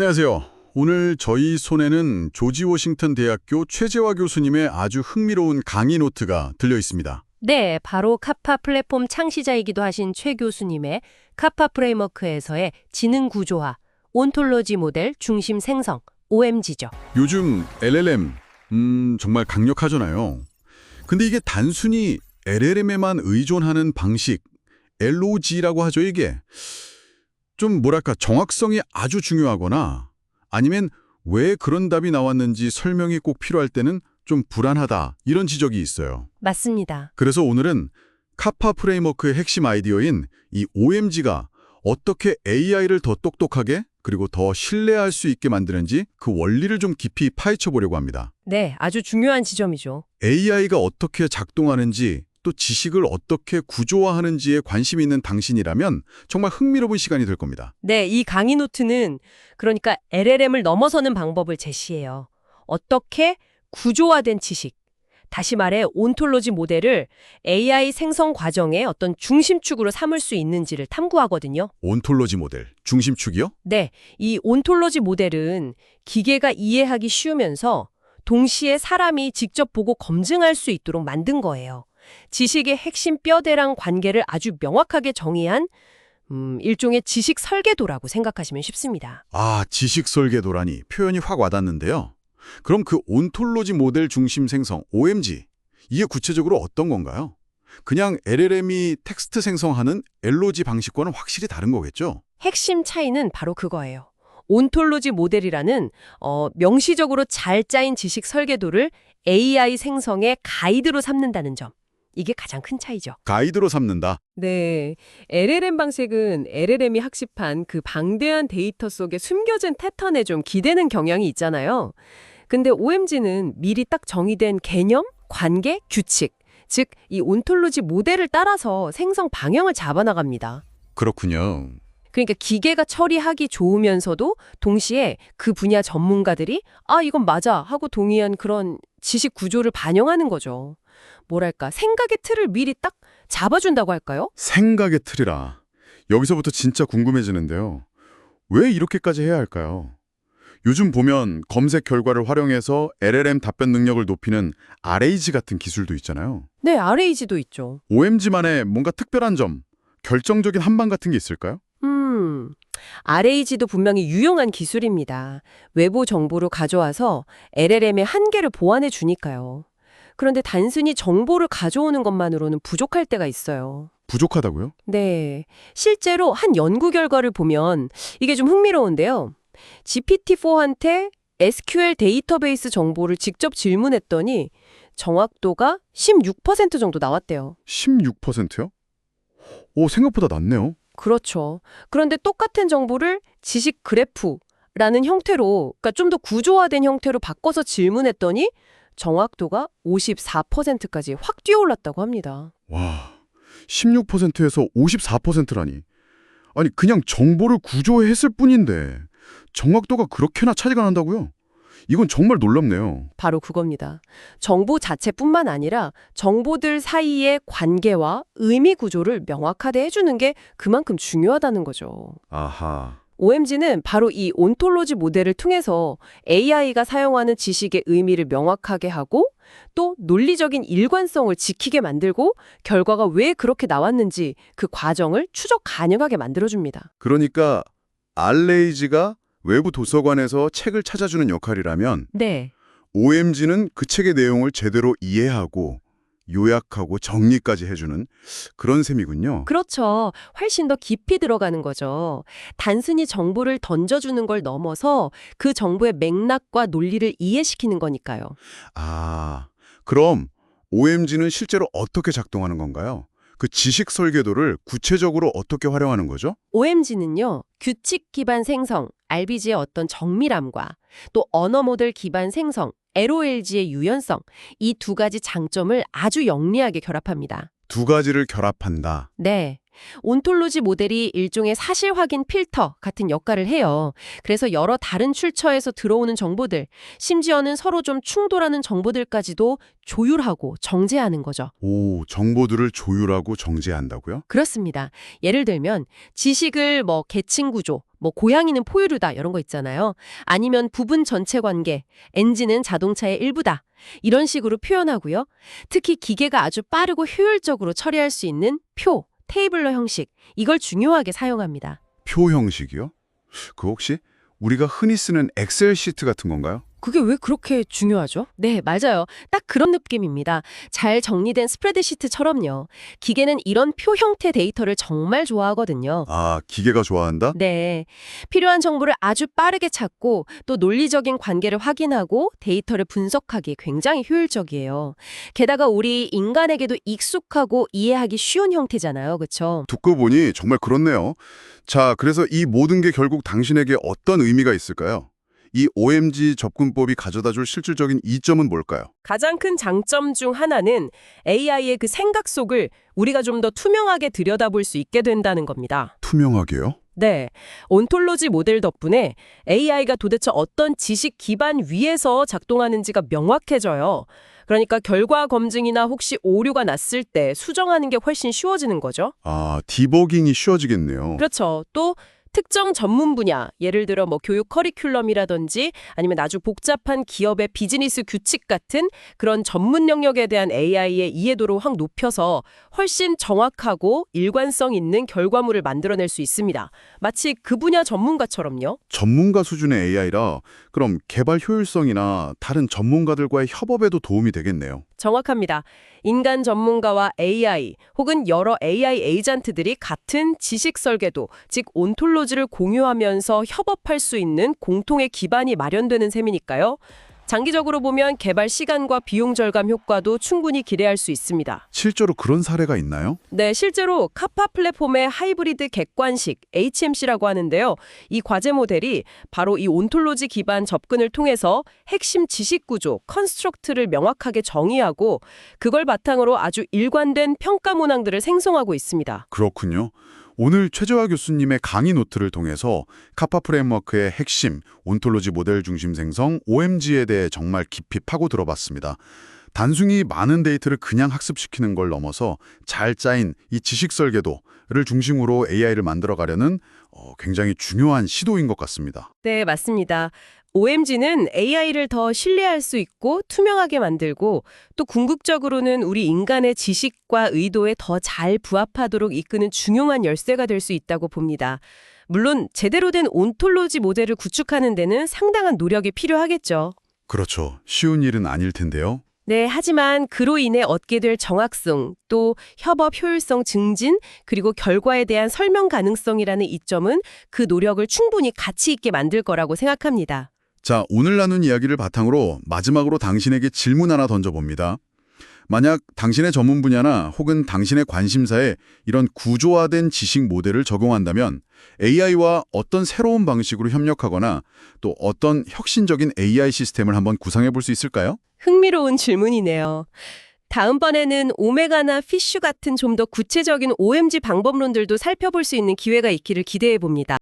안녕하세요. 오늘 저희 손에는 조지 워싱턴 대학교 최재화 교수님의 아주 흥미로운 강의 노트가 들려 있습니다. 네, 바로 카파 플랫폼 창시자이기도 하신 최 교수님의 카파 프레임워크에서의 지능 구조화, 온톨로지 모델 중심 생성, OMG죠. 요즘 LLM, 정말 강력하잖아요. 근데 이게 단순히 LLM에만 의존하는 방식, LOG라고 하죠, 이게. 좀 뭐랄까 정확성이 아주 중요하거나 아니면 왜 그런 답이 나왔는지 설명이 꼭 필요할 때는 좀 불안하다 이런 지적이 있어요. 맞습니다. 그래서 오늘은 카파 프레임워크의 핵심 아이디어인 이 OMG가 어떻게 AI를 더 똑똑하게 그리고 더 신뢰할 수 있게 만드는지 그 원리를 좀 깊이 파헤쳐 보려고 합니다. 네, 아주 중요한 지점이죠. AI가 어떻게 작동하는지 또 지식을 어떻게 구조화하는지에 관심이 있는 당신이라면 정말 흥미로운 시간이 될 겁니다. 네, 이 강의 노트는 그러니까 LLM을 넘어서는 방법을 제시해요. 어떻게 구조화된 지식, 다시 말해 온톨로지 모델을 AI 생성 과정의 어떤 중심축으로 삼을 수 있는지를 탐구하거든요. 온톨로지 모델, 중심축이요? 네, 이 온톨로지 모델은 기계가 이해하기 쉬우면서 동시에 사람이 직접 보고 검증할 수 있도록 만든 거예요. 지식의 핵심 뼈대랑 관계를 아주 명확하게 정의한 일종의 지식 설계도라고 생각하시면 쉽습니다. 아, 지식 설계도라니 표현이 확 와닿는데요. 그럼 그 온톨로지 모델 중심 생성, OMG, 이게 구체적으로 어떤 건가요? 그냥 LLM이 텍스트 생성하는 LOG 방식과는 확실히 다른 거겠죠? 핵심 차이는 바로 그거예요. 온톨로지 모델이라는 명시적으로 잘 짜인 지식 설계도를 AI 생성의 가이드로 삼는다는 점. 이게 가장 큰 차이죠. 가이드로 삼는다. 네. LLM 방식은 LLM이 학습한 그 방대한 데이터 속에 숨겨진 패턴에 좀 기대는 경향이 있잖아요. 근데 OMG는 미리 딱 정의된 개념, 관계, 규칙, 즉 이 온톨로지 모델을 따라서 생성 방향을 잡아나갑니다. 그렇군요. 그러니까 기계가 처리하기 좋으면서도 동시에 그 분야 전문가들이 이건 맞아 하고 동의한 그런 지식 구조를 반영하는 거죠. 뭐랄까 생각의 틀을 미리 딱 잡아준다고 할까요? 생각의 틀이라. 여기서부터 진짜 궁금해지는데요. 왜 이렇게까지 해야 할까요? 요즘 보면 검색 결과를 활용해서 LLM 답변 능력을 높이는 RAG 같은 기술도 있잖아요. 네, RAG도 있죠. OMG만의 뭔가 특별한 점, 결정적인 한방 같은 게 있을까요? RAG도 분명히 유용한 기술입니다. 외부 정보를 가져와서 LLM의 한계를 보완해 주니까요. 그런데 단순히 정보를 가져오는 것만으로는 부족할 때가 있어요. 부족하다고요? 네. 실제로 한 연구 결과를 보면 이게 좀 흥미로운데요. GPT-4한테 SQL 데이터베이스 정보를 직접 질문했더니 정확도가 16% 정도 나왔대요. 16%요? 오, 생각보다 낮네요. 그렇죠. 그런데 똑같은 정보를 지식 그래프라는 형태로, 그러니까 좀 더 구조화된 형태로 바꿔서 질문했더니 정확도가 54%까지 확 뛰어올랐다고 합니다. 와, 16%에서 54%라니. 아니, 그냥 정보를 구조했을 뿐인데 정확도가 그렇게나 차이가 난다고요? 이건 정말 놀랍네요. 바로 그겁니다. 정보 자체뿐만 아니라 정보들 사이의 관계와 의미 구조를 명확하게 해주는 게 그만큼 중요하다는 거죠. 아하. OMG는 바로 이 온톨로지 모델을 통해서 AI가 사용하는 지식의 의미를 명확하게 하고 또 논리적인 일관성을 지키게 만들고 결과가 왜 그렇게 나왔는지 그 과정을 추적 가능하게 만들어줍니다. 그러니까 RAG가 외부 도서관에서 책을 찾아주는 역할이라면 네. OMG는 그 책의 내용을 제대로 이해하고 요약하고 정리까지 해주는 그런 셈이군요. 그렇죠. 훨씬 더 깊이 들어가는 거죠. 단순히 정보를 던져주는 걸 넘어서 그 정보의 맥락과 논리를 이해시키는 거니까요. 아, 그럼 OMG는 실제로 어떻게 작동하는 건가요? 그 지식 설계도를 구체적으로 어떻게 활용하는 거죠? OMG는요, 규칙 기반 생성, RBG의 어떤 정밀함과 또 언어 모델 기반 생성, LOLG의 유연성, 이 두 가지 장점을 아주 영리하게 결합합니다. 두 가지를 결합한다. 네. 온톨로지 모델이 일종의 사실 확인 필터 같은 역할을 해요. 그래서 여러 다른 출처에서 들어오는 정보들, 심지어는 서로 좀 충돌하는 정보들까지도 조율하고 정제하는 거죠. 오, 정보들을 조율하고 정제한다고요? 그렇습니다. 예를 들면 지식을 계층 구조, 고양이는 포유류다 이런 거 있잖아요. 아니면 부분 전체 관계, 엔진은 자동차의 일부다. 이런 식으로 표현하고요. 특히 기계가 아주 빠르고 효율적으로 처리할 수 있는 표, 테이블러 형식, 이걸 중요하게 사용합니다. 표 형식이요? 그 혹시 우리가 흔히 쓰는 엑셀 시트 같은 건가요? 그게 왜 그렇게 중요하죠? 네, 맞아요. 딱 그런 느낌입니다. 잘 정리된 스프레드시트처럼요. 기계는 이런 표 형태 데이터를 정말 좋아하거든요. 아, 기계가 좋아한다? 네. 필요한 정보를 아주 빠르게 찾고 또 논리적인 관계를 확인하고 데이터를 분석하기 굉장히 효율적이에요. 게다가 우리 인간에게도 익숙하고 이해하기 쉬운 형태잖아요. 그렇죠? 듣고 보니 정말 그렇네요. 자, 그래서 이 모든 게 결국 당신에게 어떤 의미가 있을까요? 이 OMG 접근법이 가져다줄 실질적인 이점은 뭘까요? 가장 큰 장점 중 하나는 AI의 그 생각 속을 우리가 좀 더 투명하게 들여다볼 수 있게 된다는 겁니다. 투명하게요? 네, 온톨로지 모델 덕분에 AI가 도대체 어떤 지식 기반 위에서 작동하는지가 명확해져요. 그러니까 결과 검증이나 혹시 오류가 났을 때 수정하는 게 훨씬 쉬워지는 거죠. 아, 디버깅이 쉬워지겠네요. 그렇죠. 또 특정 전문 분야, 예를 들어 교육 커리큘럼이라든지 아니면 아주 복잡한 기업의 비즈니스 규칙 같은 그런 전문 영역에 대한 AI의 이해도를 확 높여서 훨씬 정확하고 일관성 있는 결과물을 만들어낼 수 있습니다. 마치 그 분야 전문가처럼요. 전문가 수준의 AI라 그럼 개발 효율성이나 다른 전문가들과의 협업에도 도움이 되겠네요. 정확합니다. 인간 전문가와 AI 혹은 여러 AI 에이전트들이 같은 지식 설계도, 즉 온톨로지를 공유하면서 협업할 수 있는 공통의 기반이 마련되는 셈이니까요. 장기적으로 보면 개발 시간과 비용 절감 효과도 충분히 기대할 수 있습니다. 실제로 그런 사례가 있나요? 네, 실제로 카파 플랫폼의 하이브리드 객관식 HMC라고 하는데요. 이 과제 모델이 바로 이 온톨로지 기반 접근을 통해서 핵심 지식 구조, 컨스트럭트를 명확하게 정의하고 그걸 바탕으로 아주 일관된 평가 문항들을 생성하고 있습니다. 그렇군요. 오늘 최재화 교수님의 강의 노트를 통해서 카파 프레임워크의 핵심, 온톨로지 모델 중심 생성, OMG에 대해 정말 깊이 파고 들어봤습니다. 단순히 많은 데이터를 그냥 학습시키는 걸 넘어서 잘 짜인 이 지식 설계도를 중심으로 AI를 만들어가려는 굉장히 중요한 시도인 것 같습니다. 네, 맞습니다. OMG는 AI를 더 신뢰할 수 있고 투명하게 만들고 또 궁극적으로는 우리 인간의 지식과 의도에 더 잘 부합하도록 이끄는 중요한 열쇠가 될 수 있다고 봅니다. 물론 제대로 된 온톨로지 모델을 구축하는 데는 상당한 노력이 필요하겠죠. 그렇죠. 쉬운 일은 아닐 텐데요. 네, 하지만 그로 인해 얻게 될 정확성, 또 협업 효율성 증진, 그리고 결과에 대한 설명 가능성이라는 이점은 그 노력을 충분히 가치 있게 만들 거라고 생각합니다. 자, 오늘 나눈 이야기를 바탕으로 마지막으로 당신에게 질문 하나 던져봅니다. 만약 당신의 전문 분야나 혹은 당신의 관심사에 이런 구조화된 지식 모델을 적용한다면 AI와 어떤 새로운 방식으로 협력하거나 또 어떤 혁신적인 AI 시스템을 한번 구상해 볼 수 있을까요? 흥미로운 질문이네요. 다음번에는 오메가나 피쉬 같은 좀 더 구체적인 OMG 방법론들도 살펴볼 수 있는 기회가 있기를 기대해 봅니다.